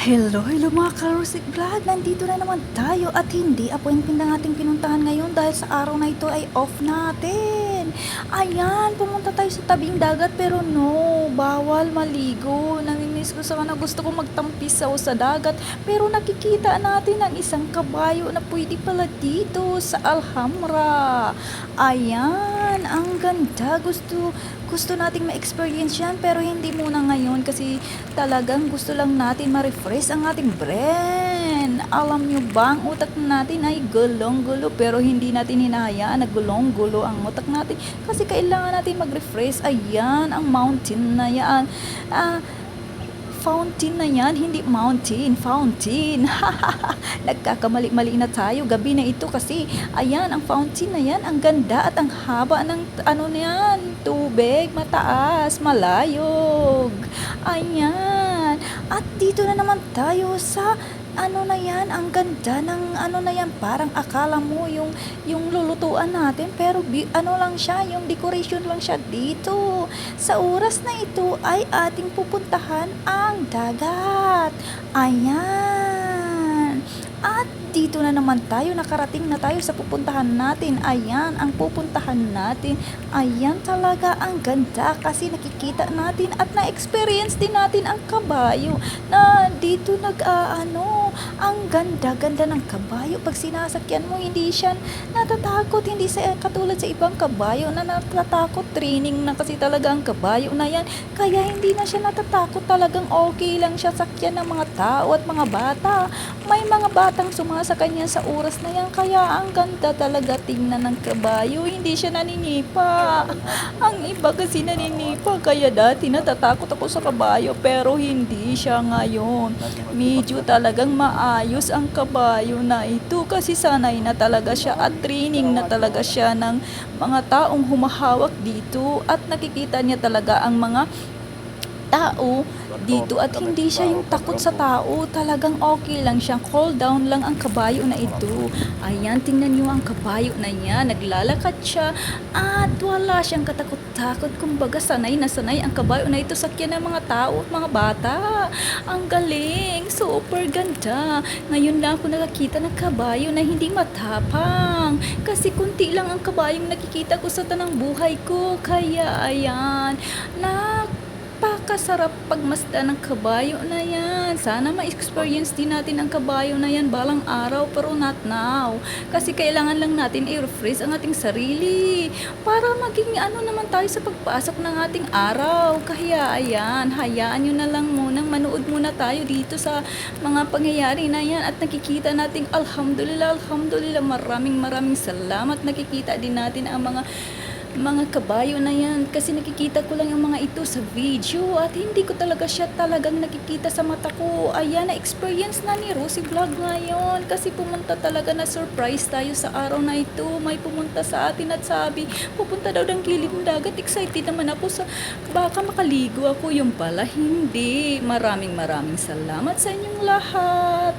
Hello mga ka-Rosic Vlog! Nandito na naman tayo at hindi appointment na ating pinuntahan ngayon dahil sa araw na ito ay off natin. Ayan, pumunta tayo sa tabing dagat pero no, bawal maligo. Namimiss ko sana, gusto ko magtampisaw sa dagat pero nakikita natin ang isang kabayo na pwede pala dito sa Alhambra. Ayan, ang ganda. Gusto nating ma-experience yan pero hindi muna ngayon kasi talagang gusto lang natin ma-refresh ang ating brain. Alam nyo ba, ang utak natin ay gulong-gulo pero hindi natin hinahayaan na gulong-gulo ang utak natin kasi kailangan natin mag-refresh. Ayan, ang mountain na yan. Fountain na yan, hindi mountain, fountain. Nagkakamali-mali na tayo gabi na ito kasi ayan, ang fountain na yan, ang ganda at ang haba ng ano na yan, tubig, mataas, malayog. Ayan. At dito na naman tayo sa ano na yan, ang ganda ng ano na yan, parang akala mo yung lulutuan natin pero ano lang siya, yung decoration lang siya dito. Sa oras na ito ay ating pupuntahan ang dagat. Ayan. At dito na naman tayo, nakarating na tayo sa pupuntahan natin. Ayan, ang pupuntahan natin. Ayan talaga, ang ganda kasi nakikita natin at na-experience din natin ang kabayo na dito ang ganda-ganda ng kabayo. Pag sinasakyan mo, hindi siya natatakot, hindi sa katulad sa ibang kabayo na natatakot. Training na kasi talaga ang kabayo na yan. Kaya hindi na siya natatakot, talagang okay lang siya sakyan ng mga tao at mga bata. May mga batang sumasakay niya sa oras na yan, kaya ang ganda talaga tingnan ng kabayo. Hindi siya naninipa. Ang iba kasi naninipa, kaya dati natatakot ako sa kabayo pero hindi siya ngayon. Medyo talagang maayos ang kabayo na ito kasi sanay na talaga siya at training na talaga siya ng mga taong humahawak dito at nakikita niya talaga ang mga tao dito at hindi siya yung takot sa tao, talagang okay lang siya, cool down lang ang kabayo na ito. Ayan, tingnan niyo ang kabayo na niya, naglalakad siya at wala siyang katakot-takot, kumbaga sanay na sanay ang kabayo na ito sakyan ng mga tao at mga bata. Ang galing, super ganda. Ngayon lang ako nakakita ng kabayo na hindi matapang kasi kunti lang ang kabayong nakikita ko sa tanang buhay ko, kaya ayan, napakasarap pagmasdan ng kabayo na yan. Sana ma-experience din natin ang kabayo na yan balang araw pero not now. Kasi kailangan lang natin i-refresh ang ating sarili para maging ano naman tayo sa pagpasok ng ating araw. Kaya ayan, hayaan nyo na lang munang manood muna tayo dito sa mga pangyayari na yan at nakikita natin alhamdulillah, alhamdulillah, maraming salamat. Nakikita din natin ang mga kabayo na yan kasi nakikita ko lang yung mga ito sa video at hindi ko talaga siya talagang nakikita sa mata ko. Ayan, na-experience na ni Rosie Vlog ngayon kasi pumunta talaga, na surprise tayo sa araw na ito. May pumunta sa atin at sabi pupunta daw ng gilid ng dagat. Excited naman ako sa baka makaligo ako, yung pala hindi. Maraming salamat sa inyong lahat.